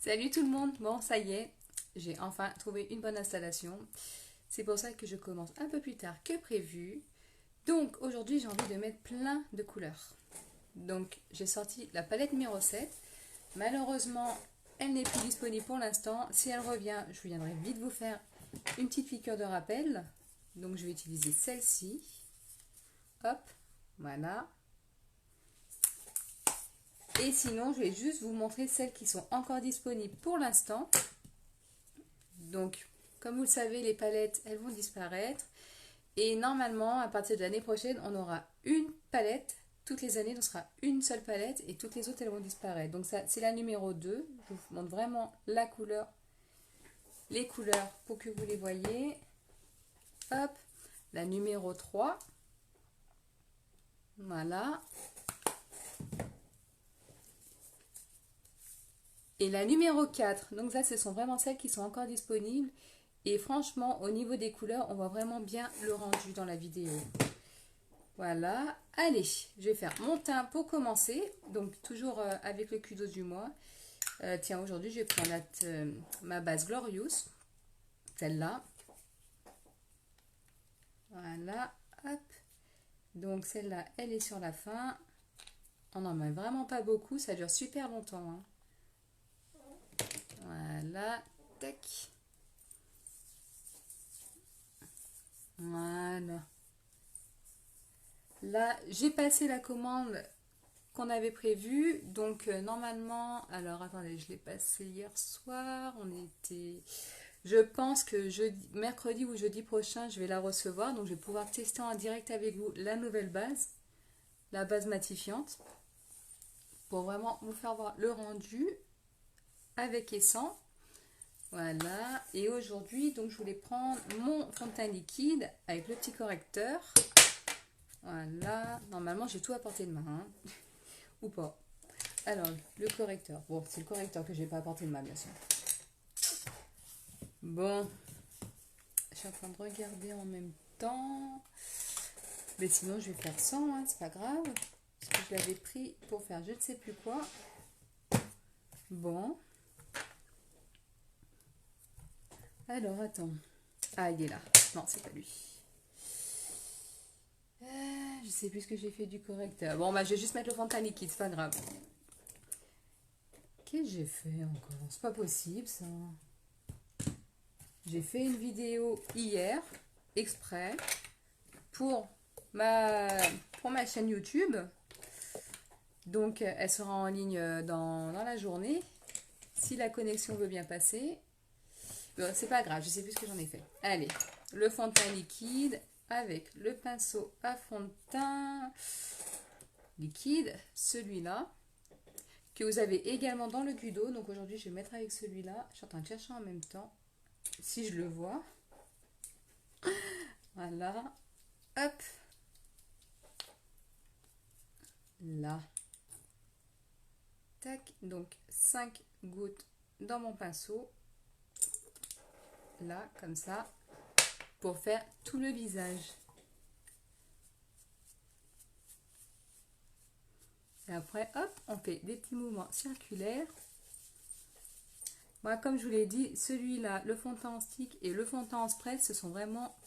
Salut tout le monde, bon ça y est, j'ai enfin trouvé une bonne installation. C'est pour ça que je commence un peu plus tard que prévu. Donc aujourd'hui j'ai envie de mettre plein de couleurs. Donc j'ai sorti la palette numéro 7. Malheureusement elle n'est plus disponible pour l'instant. Si elle revient, je viendrai vite vous faire une petite piqûre de rappel. Donc je vais utiliser celle-ci. Hop, voilà. Et sinon je vais juste vous montrer celles qui sont encore disponibles pour l'instant. Donc, comme vous le savez, les palettes, elles vont disparaître. Et normalement, à partir de l'année prochaine, on aura une palette. Toutes les années, on sera une seule palette et toutes les autres, elles vont disparaître. Donc, ça, c'est la numéro 2. Je vous montre vraiment la couleur, les couleurs pour que vous les voyez. Hop, la numéro 3. Voilà. Et la numéro 4. Donc, ça, ce sont vraiment celles qui sont encore disponibles. Et franchement, au niveau des couleurs, on voit vraiment bien le rendu dans la vidéo. Voilà. Allez, je vais faire mon teint pour commencer. Donc, toujours avec le kudos du mois. Tiens, aujourd'hui, je vais prendre ma base Glorious. Celle-là. Voilà. Hop. Donc, celle-là, elle est sur la fin. On n'en met vraiment pas beaucoup. Ça dure super longtemps. Hein. Voilà. Tac. Voilà. Là, j'ai passé la commande qu'on avait prévue. Donc, normalement, alors attendez, je l'ai passé hier soir. On était. Je pense que mercredi ou jeudi prochain, je vais la recevoir. Donc, je vais pouvoir tester en direct avec vous la nouvelle base, la base matifiante, pour vraiment vous faire voir le rendu avec et sans. Voilà. Et aujourd'hui, donc, je voulais prendre mon fond de teint liquide avec le petit correcteur. Voilà. Normalement, j'ai tout à portée de main. Hein. Ou pas. Alors, le correcteur. Bon, c'est le correcteur que je n'ai pas à portée de main, bien sûr. Bon. Je suis en train de regarder en même temps. Mais sinon, je vais faire sans, hein, c'est pas grave. Parce que je l'avais pris pour faire je ne sais plus quoi. Bon. Alors, attends. Ah, il est là. Non, c'est pas lui. Je sais plus ce que j'ai fait du correcteur. Bon, bah, je vais juste mettre le fond de teint liquide, c'est pas grave. Qu'est-ce que j'ai fait encore? C'est pas possible, ça. J'ai fait une vidéo hier, exprès, pour ma chaîne YouTube. Donc, elle sera en ligne dans la journée. Si la connexion veut bien passer. Bon, c'est pas grave, je sais plus ce que j'en ai fait. Allez, le fond de teint liquide avec le pinceau à fond de teint liquide, celui-là, que vous avez également dans le Guido. Donc aujourd'hui, je vais mettre avec celui-là. Je suis en train de chercher en même temps, si je le vois. Voilà. Hop. Là. Tac. Donc 5 gouttes dans mon pinceau. Là, comme ça, pour faire tout le visage. Et après, hop, on fait des petits mouvements circulaires. Moi, comme je vous l'ai dit, celui-là, le fond de teint en stick et le fond de teint en spread, ce sont vraiment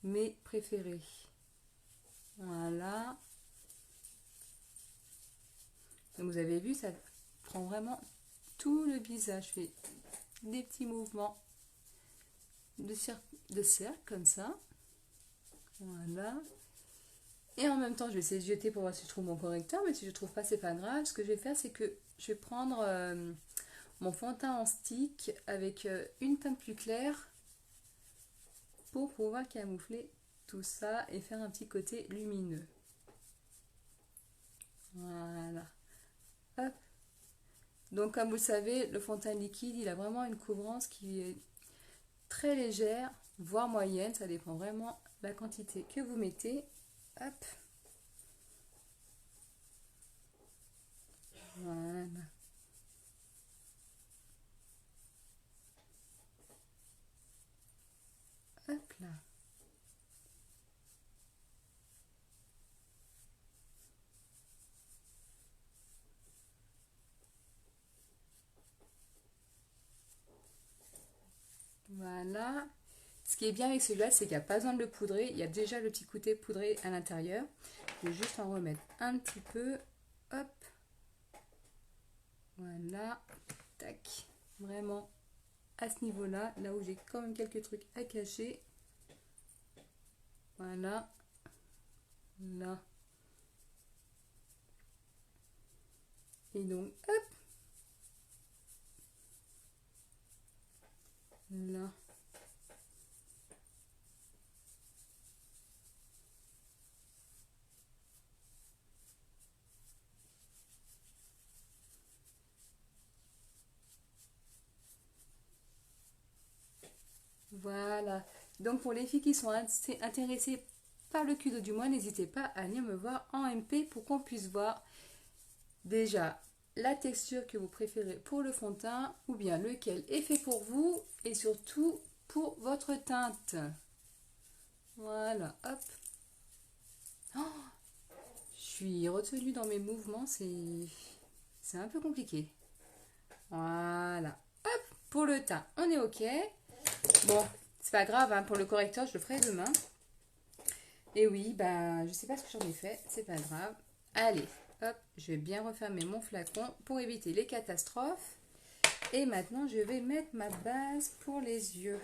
mes préférés. Voilà. Donc, vous avez vu, ça prend vraiment tout le visage. Je fais des petits mouvements de cercle comme ça. Voilà. Et en même temps, je vais essayer de jeter pour voir si je trouve mon correcteur, mais si je ne trouve pas, c'est pas grave. Ce que je vais faire, c'est que je vais prendre mon fond de teint en stick avec une teinte plus claire pour pouvoir camoufler tout ça et faire un petit côté lumineux. Voilà. Hop. Donc, comme vous le savez, le fond de teint liquide, il a vraiment une couvrance qui est très légère, voire moyenne. Ça dépend vraiment de la quantité que vous mettez. Hop. Voilà. Hop là. Voilà. Ce qui est bien avec celui-là, c'est qu'il n'y a pas besoin de le poudrer. Il y a déjà le petit côté poudré à l'intérieur. Je vais juste en remettre un petit peu. Hop. Voilà. Tac. Vraiment à ce niveau-là, là où j'ai quand même quelques trucs à cacher. Voilà. Là. Et donc, hop. Là. Voilà. Donc pour les filles qui sont intéressées par le Kudo du mois, n'hésitez pas à venir me voir en MP pour qu'on puisse voir déjà la texture que vous préférez pour le fond de teint ou bien lequel est fait pour vous et surtout pour votre teinte. Voilà, hop. Oh, je suis retenue dans mes mouvements, c'est un peu compliqué. Voilà, hop, pour le teint, on est ok. Bon, c'est pas grave, hein, pour le correcteur, je le ferai demain. Et oui, bah, je sais pas ce que j'en ai fait, c'est pas grave. Allez, hop, je vais bien refermer mon flacon pour éviter les catastrophes. Et maintenant, je vais mettre ma base pour les yeux.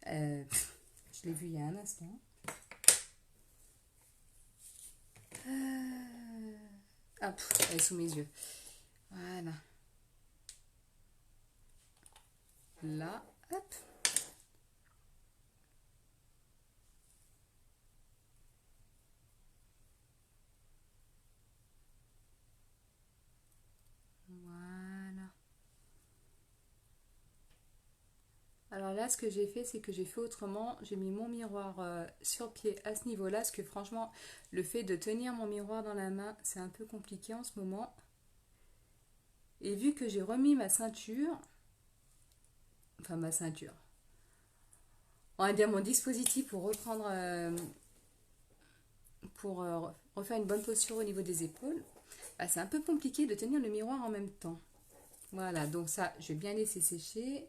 Je l'ai vu il y a un instant. Hop, elle est sous mes yeux. Voilà. Là, hop. Voilà. Alors là, ce que j'ai fait, c'est que j'ai fait autrement. J'ai mis mon miroir sur pied à ce niveau-là, parce que franchement, le fait de tenir mon miroir dans la main, c'est un peu compliqué en ce moment. Et vu que j'ai remis ma ceinture, enfin ma ceinture, on va dire mon dispositif pour reprendre, pour refaire une bonne posture au niveau des épaules, bah, c'est un peu compliqué de tenir le miroir en même temps. Voilà, donc ça, je vais bien laisser sécher.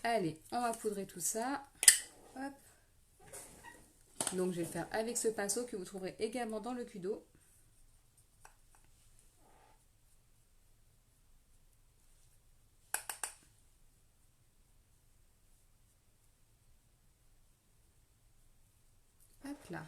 Allez, on va poudrer tout ça. Hop. Donc je vais le faire avec ce pinceau que vous trouverez également dans le Kudo. Hop là.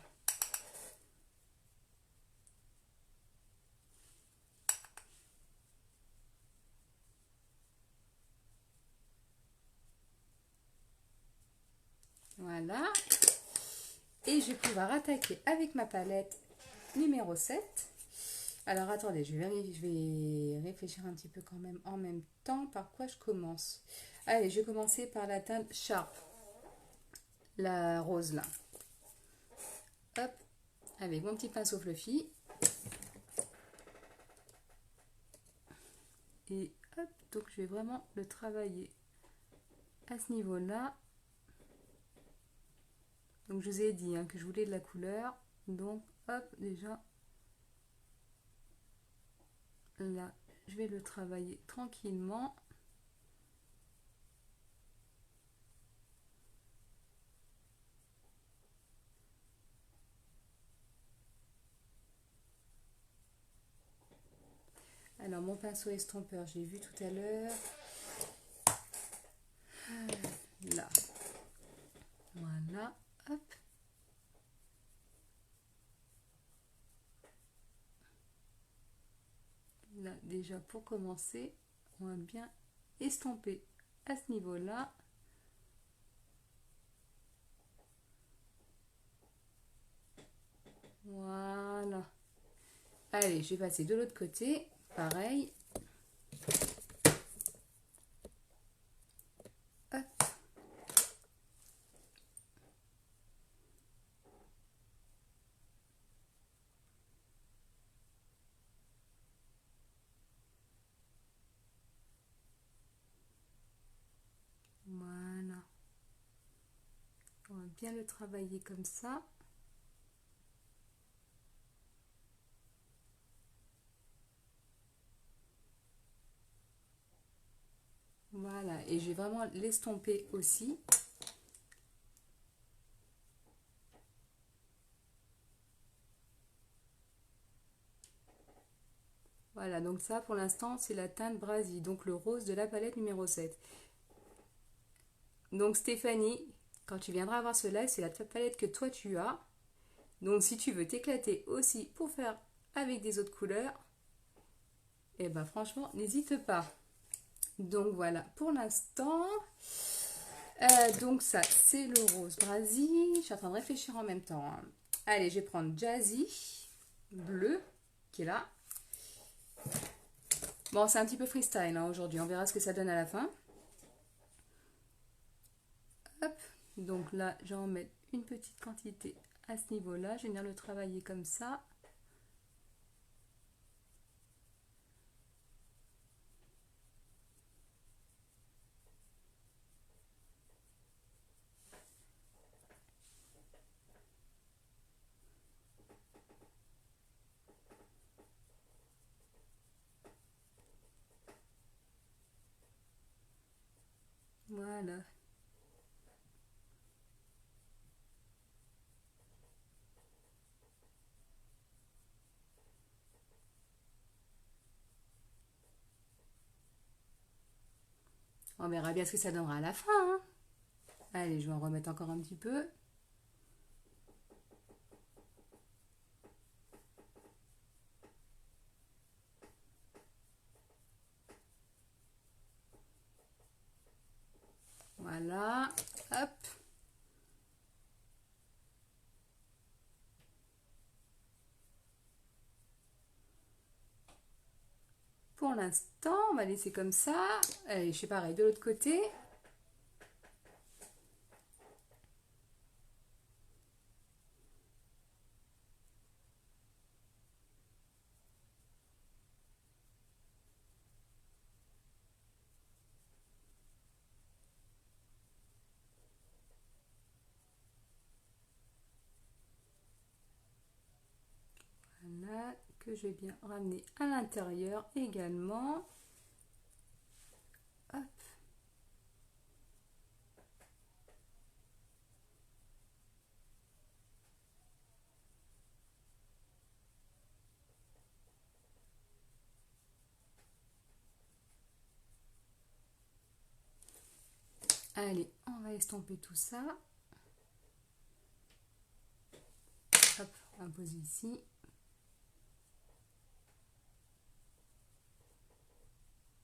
Voilà. Et je vais pouvoir attaquer avec ma palette numéro 7. Alors attendez, je vais réfléchir un petit peu quand même en même temps par quoi je commence. Allez, je vais commencer par la teinte Sharp. La rose là. Hop, avec mon petit pinceau fluffy. Et hop, donc je vais vraiment le travailler à ce niveau-là. Donc je vous ai dit hein, que je voulais de la couleur. Donc hop, déjà, là, je vais le travailler tranquillement. Alors mon pinceau estompeur, j'ai vu tout à l'heure. Là. Voilà. Hop. Là, déjà pour commencer, on va bien estomper à ce niveau-là. Voilà. Allez, je vais passer de l'autre côté. Pareil. Hop. Voilà. On va bien le travailler comme ça. Voilà, et je vais vraiment l'estomper aussi. Voilà, donc ça pour l'instant c'est la teinte Brasil, donc le rose de la palette numéro 7. Donc Stéphanie, quand tu viendras avoir ce live, c'est la palette que toi tu as. Donc si tu veux t'éclater aussi pour faire avec des autres couleurs, et ben franchement, n'hésite pas. Donc voilà, pour l'instant, donc ça c'est le rose Brasil. Je suis en train de réfléchir en même temps, hein. Allez, je vais prendre Jazzy, bleu, qui est là. Bon, c'est un petit peu freestyle hein, aujourd'hui, on verra ce que ça donne à la fin. Hop, donc là, je vais en mettre une petite quantité à ce niveau-là. Je vais venir le travailler comme ça. Voilà. On verra bien ce que ça donnera à la fin, hein. Allez, je vais en remettre encore un petit peu. Voilà, hop. Pour l'instant, on va laisser comme ça. Allez, je fais pareil de l'autre côté. Voilà, que je vais bien ramener à l'intérieur également. Hop. Allez, on va estomper tout ça. Hop, on va poser ici.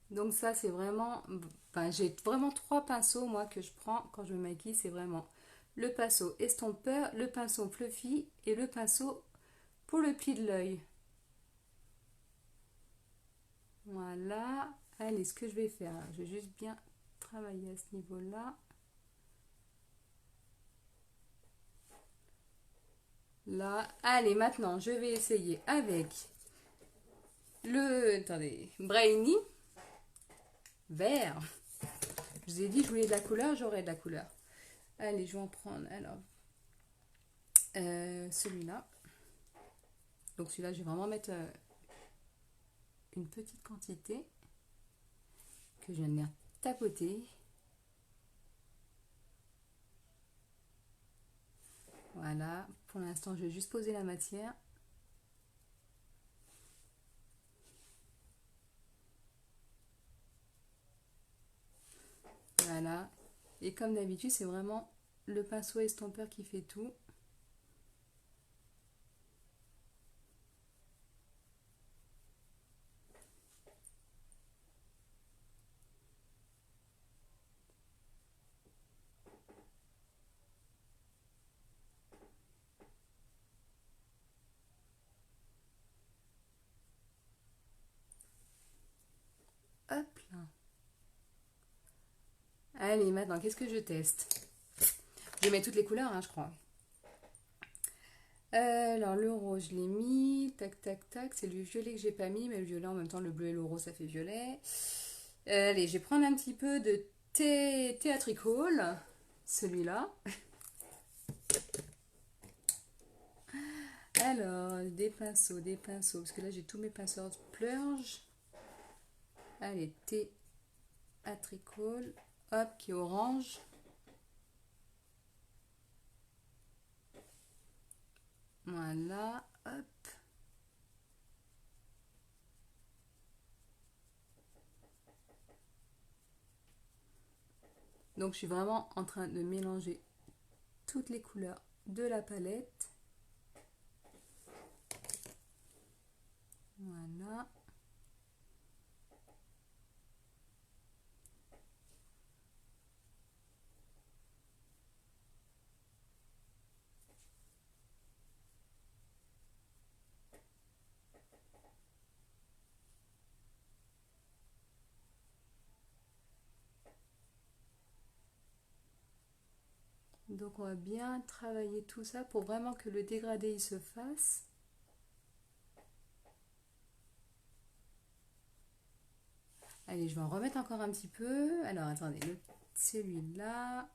Donc ça, c'est vraiment... Enfin, j'ai vraiment 3 pinceaux, moi, que je prends quand je me maquille. C'est vraiment le pinceau estompeur, le pinceau fluffy et le pinceau pour le pli de l'œil. Voilà. Allez, ce que je vais faire, je vais juste bien travailler à ce niveau-là. Là. Allez, maintenant, je vais essayer avec le... Attendez. Brainy. Vert. Je vous ai dit que je voulais de la couleur, j'aurai de la couleur. Allez, je vais en prendre, alors... celui-là. Donc celui-là, je vais vraiment mettre une petite quantité que je viens de venir tapoter. Voilà, pour l'instant, je vais juste poser la matière. Voilà, et comme d'habitude, c'est vraiment le pinceau estompeur qui fait tout. Hop là. Allez, maintenant, qu'est-ce que je teste? Je mets toutes les couleurs, hein, je crois. Alors, le rose, je l'ai mis. Tac, tac, tac. C'est le violet que j'ai pas mis, mais le violet en même temps, le bleu et le rose, ça fait violet. Allez, je vais prendre un petit peu de Theatrical. Celui-là. Alors, des pinceaux. Parce que là, j'ai tous mes pinceaux splurge. Allez, Atricole, hop, qui est orange. Voilà, hop. Donc je suis vraiment en train de mélanger toutes les couleurs de la palette. Voilà. Donc on va bien travailler tout ça pour vraiment que le dégradé il se fasse. Allez, je vais en remettre encore un petit peu. Alors attendez, celui-là.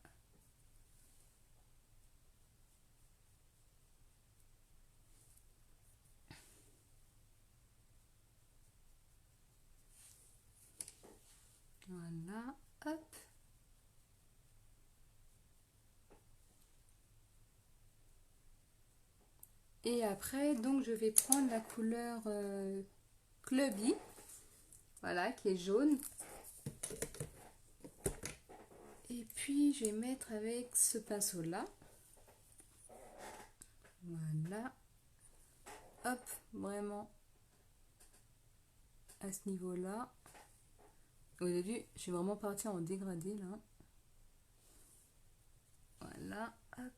Voilà, hop. Et après, donc je vais prendre la couleur Clubby, voilà, qui est jaune. Et puis je vais mettre avec ce pinceau-là. Voilà. Hop, vraiment à ce niveau-là. Au début, je suis vraiment partie en dégradé là. Voilà, hop.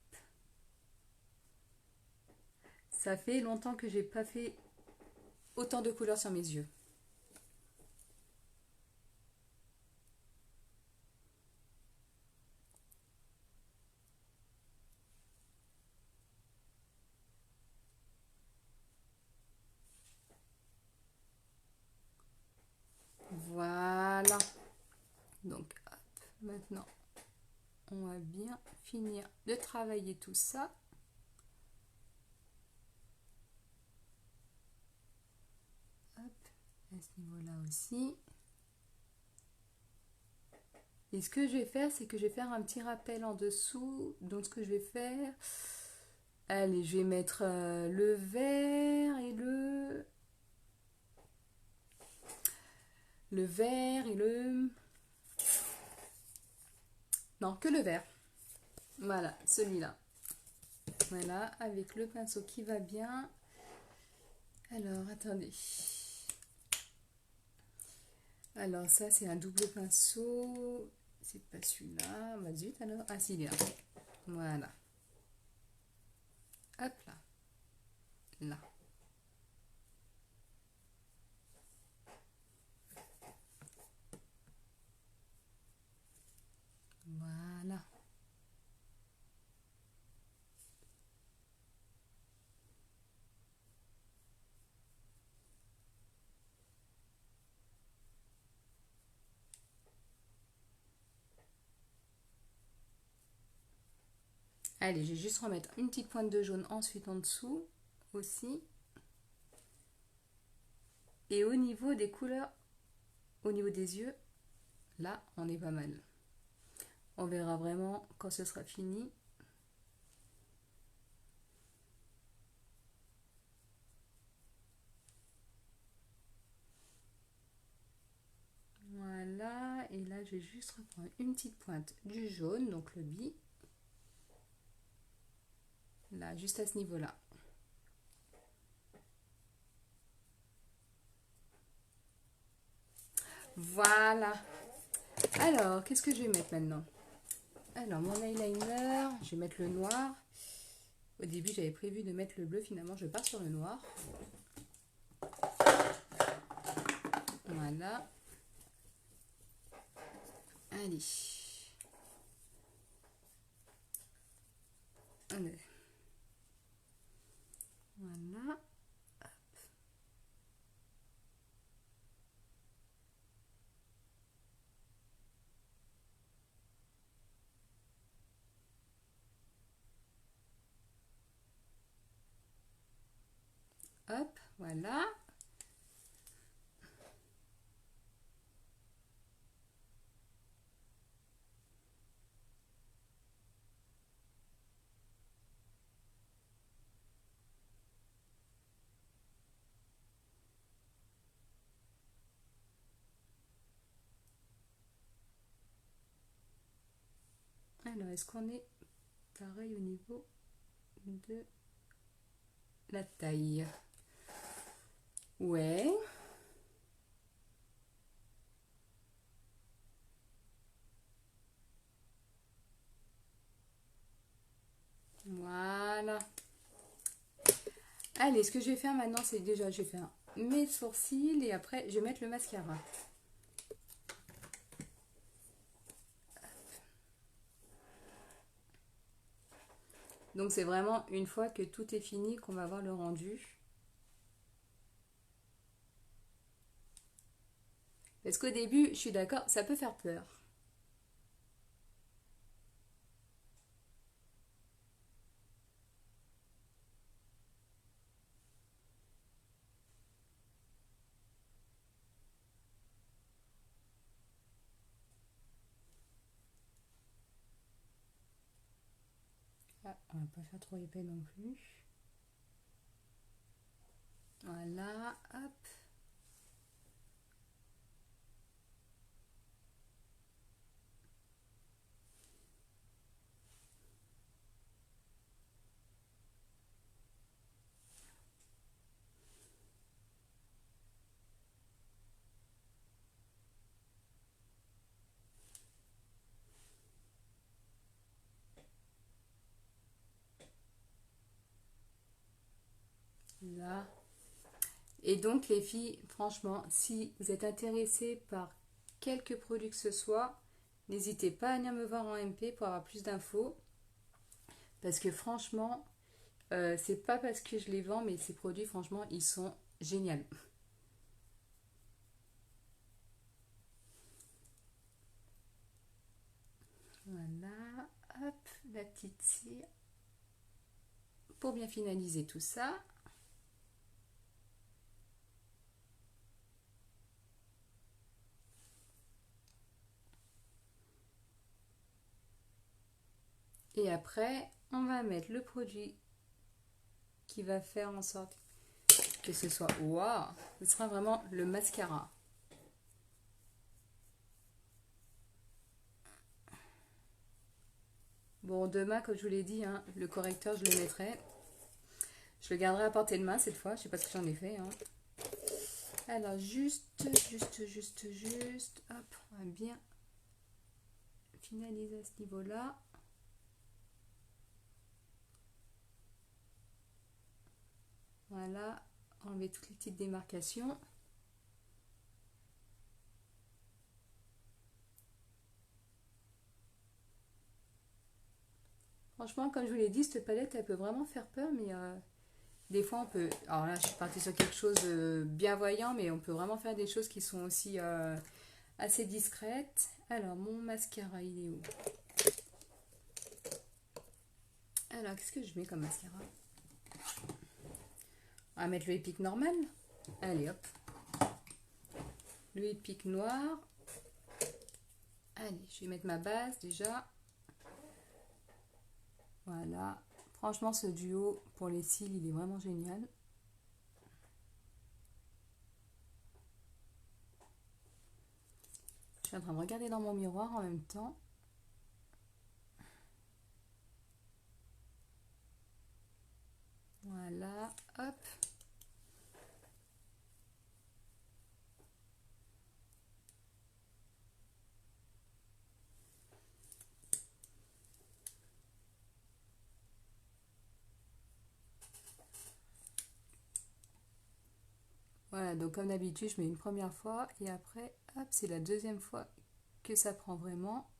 Ça fait longtemps que j'ai pas fait autant de couleurs sur mes yeux. Voilà. Donc, hop, maintenant, on va bien finir de travailler tout ça. Hop, à ce niveau-là aussi. Et ce que je vais faire, c'est que je vais faire un petit rappel en dessous. Donc, ce que je vais faire... Allez, je vais mettre le vert et le... Le vert et le... Non, que le vert. Voilà, celui-là. Voilà, avec le pinceau qui va bien. Alors, attendez. Alors, ça, c'est un double pinceau. C'est pas celui-là. Bah, zut, alors. Ah, si, il est là. Voilà. Hop là. Là. Voilà. Allez, je vais juste remettre une petite pointe de jaune ensuite en dessous aussi. Et au niveau des couleurs, au niveau des yeux, là, on est pas mal. On verra vraiment quand ce sera fini. Voilà, et là, je vais juste reprendre une petite pointe du jaune, donc le bi. Là, juste à ce niveau-là. Voilà. Alors, qu'est-ce que je vais mettre maintenant? Alors, mon eyeliner, je vais mettre le noir. Au début, j'avais prévu de mettre le bleu. Finalement, je pars sur le noir. Voilà. Allez. Allez. Voilà. Hop, voilà. Alors, est-ce qu'on est pareil au niveau de la taille? Ouais. Voilà. Allez, ce que je vais faire maintenant, c'est déjà, je vais faire mes sourcils et après, je vais mettre le mascara. Donc, c'est vraiment une fois que tout est fini qu'on va voir le rendu. Parce qu'au début, je suis d'accord, ça peut faire peur. Ah, on va pas faire trop épais non plus. Voilà, hop. Là. Et donc les filles, franchement, si vous êtes intéressées par quelques produits que ce soit, n'hésitez pas à venir me voir en MP pour avoir plus d'infos. Parce que franchement, c'est pas parce que je les vends, mais ces produits, franchement, ils sont géniaux. Voilà, hop, la petite cire. Pour bien finaliser tout ça. Et après, on va mettre le produit qui va faire en sorte que ce soit... Waouh! Ce sera vraiment le mascara. Bon, demain, comme je vous l'ai dit, hein, le correcteur, je le mettrai. Je le garderai à portée de main cette fois. Je sais pas ce que j'en ai fait. Hein. Alors, juste. Hop, on va bien finaliser à ce niveau-là. Voilà, enlever toutes les petites démarcations. Franchement, comme je vous l'ai dit, cette palette, elle peut vraiment faire peur, mais des fois, on peut... Alors là, je suis partie sur quelque chose de bienvoyant, mais on peut vraiment faire des choses qui sont aussi assez discrètes. Alors, mon mascara, il est où? Alors, qu'est-ce que je mets comme mascara? On va mettre le Epic normal. Allez, hop. Le Epic noir. Allez, je vais mettre ma base déjà. Voilà. Franchement, ce duo pour les cils, il est vraiment génial. Je suis en train de regarder dans mon miroir en même temps. Voilà, hop. Voilà, donc comme d'habitude, je mets une première fois et après, hop, c'est la deuxième fois que ça prend vraiment.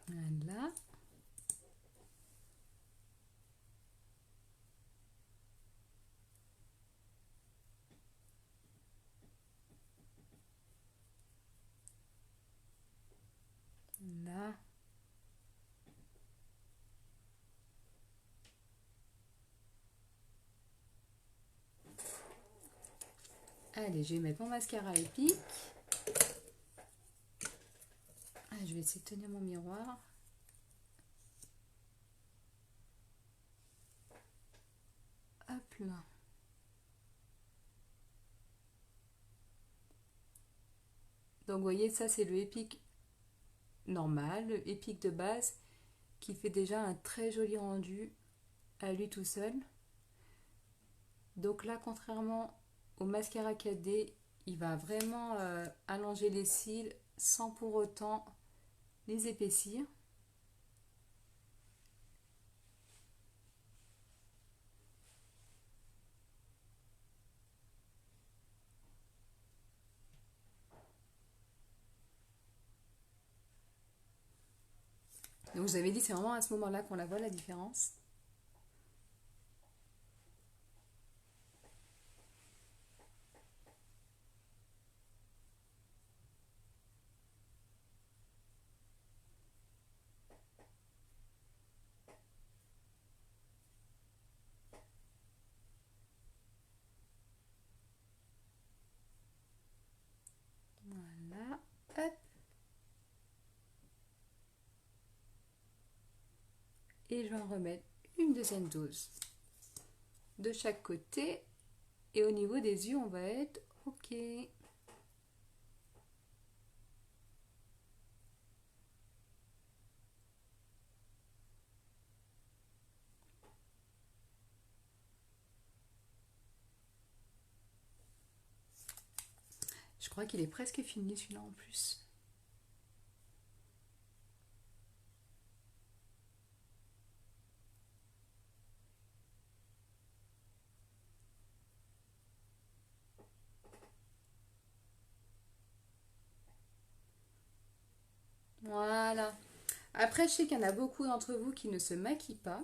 Voilà. Là. Allez, je vais mettre mon mascara Epic. Ah, je vais essayer de tenir mon miroir. là. Donc vous voyez, ça c'est le épique normal, le épique de base, qui fait déjà un très joli rendu à lui tout seul. Donc là, contrairement au mascara 4D, il va vraiment allonger les cils sans pour autant les épaissir. Donc vous avez dit, c'est vraiment à ce moment-là qu'on la voit la différence. Voilà, hop. Et je vais en remettre une deuxième dose de chaque côté. Et au niveau des yeux, on va être OK. Je crois qu'il est presque fini celui-là en plus. Voilà. Après, je sais qu'il y en a beaucoup d'entre vous qui ne se maquillent pas,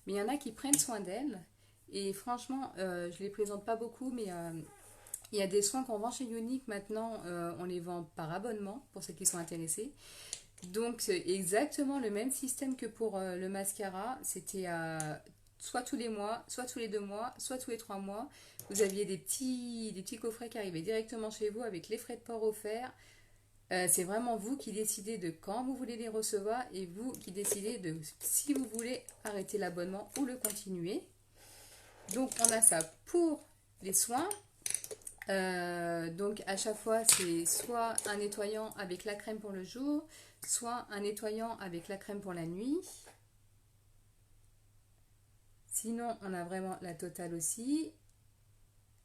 mais il y en a qui prennent soin d'elles. Et franchement, je les présente pas beaucoup, mais il y a des soins qu'on vend chez Unique maintenant, on les vend par abonnement pour ceux qui sont intéressés. Donc c'est exactement le même système que pour le mascara. C'était soit tous les mois, soit tous les 2 mois, soit tous les 3 mois. Vous aviez des petits coffrets qui arrivaient directement chez vous avec les frais de port offerts. C'est vraiment vous qui décidez de quand vous voulez les recevoir et vous qui décidez de si vous voulez arrêter l'abonnement ou le continuer. Donc on a ça pour les soins. Donc à chaque fois c'est soit un nettoyant avec la crème pour le jour, soit un nettoyant avec la crème pour la nuit. Sinon on a vraiment la totale aussi.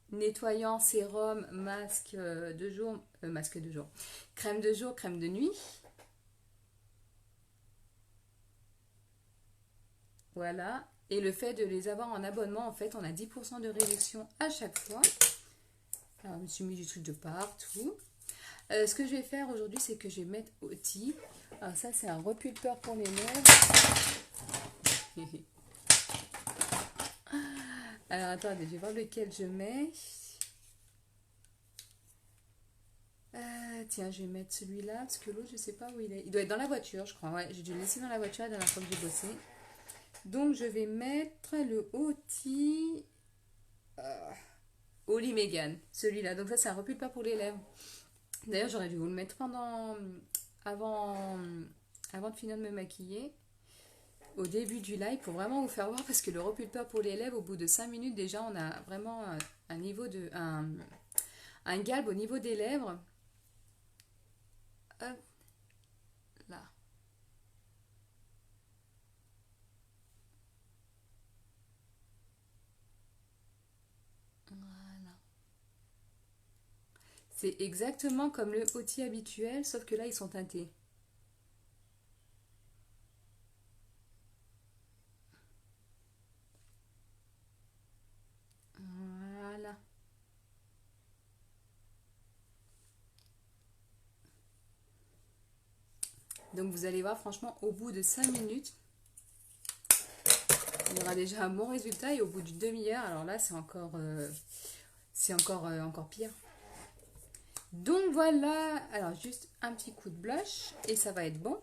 Nettoyant, sérum, masque de jour, crème de jour, crème de nuit. Voilà. Et le fait de les avoir en abonnement, en fait, on a 10% de réduction à chaque fois. Alors, je me suis mis du truc de partout. Ce que je vais faire aujourd'hui, c'est que je vais mettre Oti. Alors ça, c'est un repulpeur pour les lèvres. Alors, attendez, je vais voir lequel je mets. Tiens, je vais mettre celui-là, parce que l'autre, je sais pas où il est. Il doit être dans la voiture, je crois. Ouais, j'ai dû le laisser dans la voiture la dernière fois que j'ai bossé. Donc, je vais mettre le Oti Holly Megan, celui-là. Donc, ça, c'est un repulpeur pour les lèvres. D'ailleurs, j'aurais dû vous le mettre avant, avant de finir de me maquiller. Au début du live pour vraiment vous faire voir parce que le repulpeur pour les lèvres, au bout de 5 minutes, déjà, on a vraiment un niveau de. Un galbe au niveau des lèvres. Hop, là. Voilà. C'est exactement comme le Oti habituel, sauf que là, ils sont teintés. Voilà. Donc vous allez voir, franchement, au bout de 5 minutes, il y aura déjà un bon résultat. Et au bout d'une demi-heure, alors là, encore pire. Donc voilà, alors juste un petit coup de blush et ça va être bon.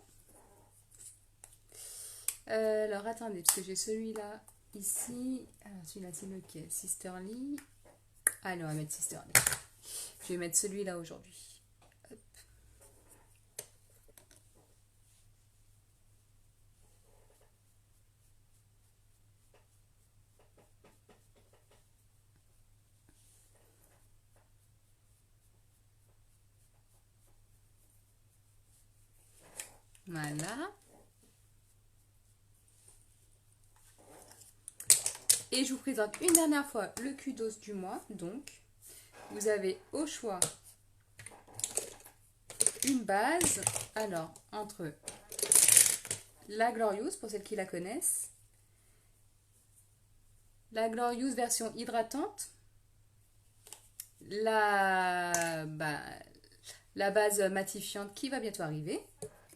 Alors attendez, parce que j'ai celui-là ici. Alors celui-là, c'est lequel? Sisterly. Allez, on va mettre Sisterly. Je vais mettre celui-là aujourd'hui. Hop. Voilà. Et je vous présente une dernière fois le kudos du mois. Donc, vous avez au choix une base. Alors, entre la Glorious, pour celles qui la connaissent, la Glorious version hydratante, la base matifiante qui va bientôt arriver.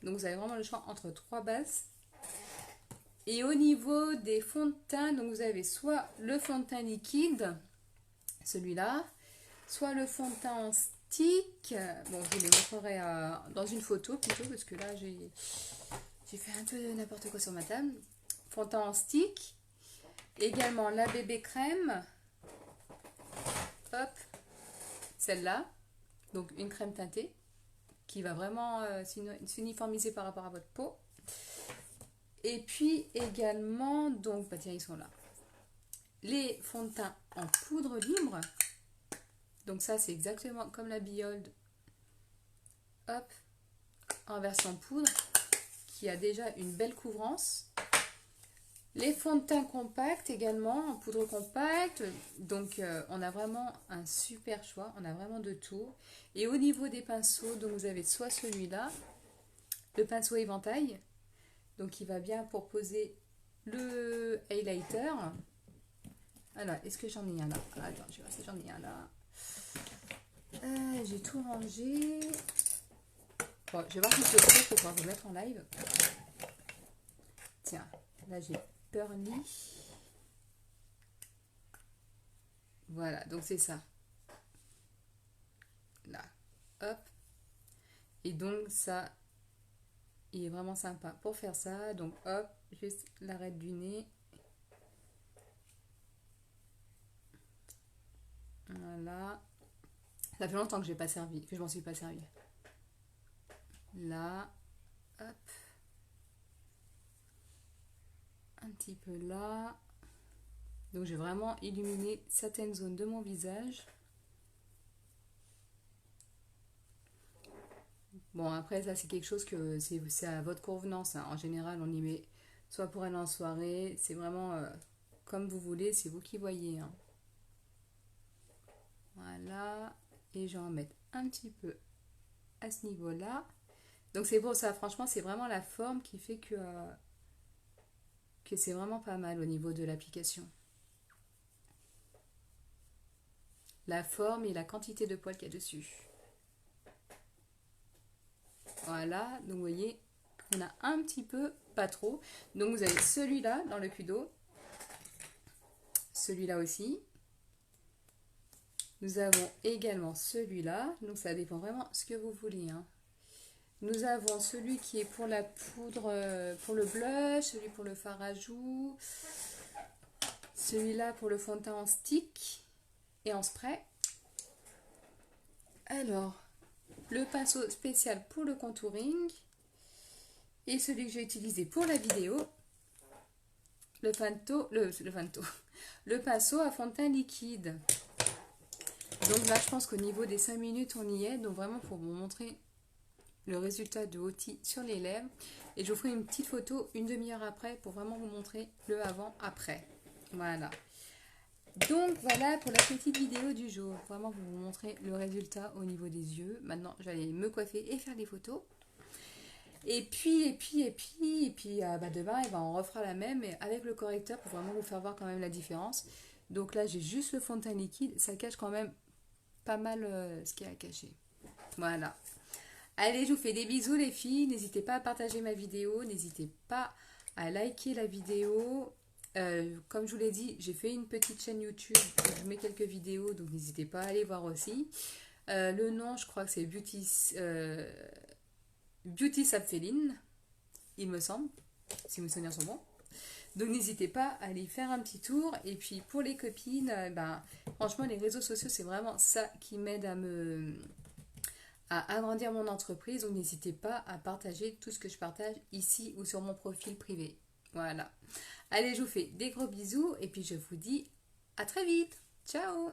Donc vous avez vraiment le choix entre 3 bases. Et au niveau des fonds de teint, donc vous avez soit le fond de teint liquide, celui-là, soit le fond de teint en stick. Bon, je vous les montrerai dans une photo plutôt, parce que là j'ai fait un peu n'importe quoi sur ma table. Fond de teint en stick. Également la bébé crème. Hop, celle-là. Donc une crème teintée qui va vraiment s'uniformiser par rapport à votre peau. Et puis également, donc, bah tiens, ils sont là. Les fonds de teint en poudre libre. Donc ça, c'est exactement comme la Biold. Hop, en version poudre, qui a déjà une belle couvrance. Les fonds de teint compacts également, en poudre compacte. Donc on a vraiment un super choix, on a vraiment de tout. Et au niveau des pinceaux, donc vous avez soit celui-là, le pinceau éventail, donc il va bien pour poser le highlighter. Alors, est-ce que j'en ai un là? Attends, je vais voir si j'en ai un là. J'ai tout rangé. Bon, je vais voir si je peux pour pouvoir vous mettre en live. Tiens, là j'ai Pearly. Voilà, donc c'est ça. Là, hop. Et donc ça, il est vraiment sympa pour faire ça. Donc hop, juste l'arête du nez. Voilà. Ça fait longtemps que j'ai pas servi, que je m'en suis pas servi. Là, hop. Un petit peu là. Donc j'ai vraiment illuminé certaines zones de mon visage. Bon, après ça c'est quelque chose que c'est à votre convenance, hein. En général on y met soit pour aller en soirée, c'est vraiment comme vous voulez, c'est vous qui voyez, hein. Voilà, et je vais en mettre un petit peu à ce niveau là. Donc c'est pour ça, franchement c'est vraiment la forme qui fait que c'est vraiment pas mal au niveau de l'application. La forme et la quantité de poils qu'il y a dessus. Voilà, donc vous voyez, on a un petit peu, pas trop. Donc vous avez celui-là dans le Kudo. Celui-là aussi. Nous avons également celui-là. Donc ça dépend vraiment ce que vous voulez, hein. Nous avons celui qui est pour la poudre, pour le blush, celui pour le fard à joues. Celui-là pour le fond de teint en stick et en spray. Alors, le pinceau spécial pour le contouring. Et celui que j'ai utilisé pour la vidéo. Le pinceau à fond de teint liquide. Donc là, je pense qu'au niveau des 5 minutes, on y est. Donc vraiment pour vous montrer le résultat de Oti sur les lèvres. Et je vous ferai une petite photo une demi-heure après pour vraiment vous montrer le avant-après. Voilà. Donc voilà pour la petite vidéo du jour. Vraiment pour vous montrer le résultat au niveau des yeux. Maintenant, j'allais me coiffer et faire des photos. Et puis demain, on refera la même mais avec le correcteur pour vraiment vous faire voir quand même la différence. Donc là, j'ai juste le fond de teint liquide. Ça cache quand même pas mal ce qu'il y a à cacher. Voilà. Allez, je vous fais des bisous les filles. N'hésitez pas à partager ma vidéo. N'hésitez pas à liker la vidéo. Comme je vous l'ai dit, j'ai fait une petite chaîne YouTube où je mets quelques vidéos. Donc n'hésitez pas à aller voir aussi. Le nom, je crois que c'est Beauty Saphéline, il me semble, si mes souvenirs sont bons. Donc n'hésitez pas à aller faire un petit tour. Et puis pour les copines, franchement les réseaux sociaux c'est vraiment ça qui m'aide à agrandir mon entreprise. Donc n'hésitez pas à partager tout ce que je partage ici ou sur mon profil privé. Voilà. Allez, je vous fais des gros bisous et puis je vous dis à très vite. Ciao!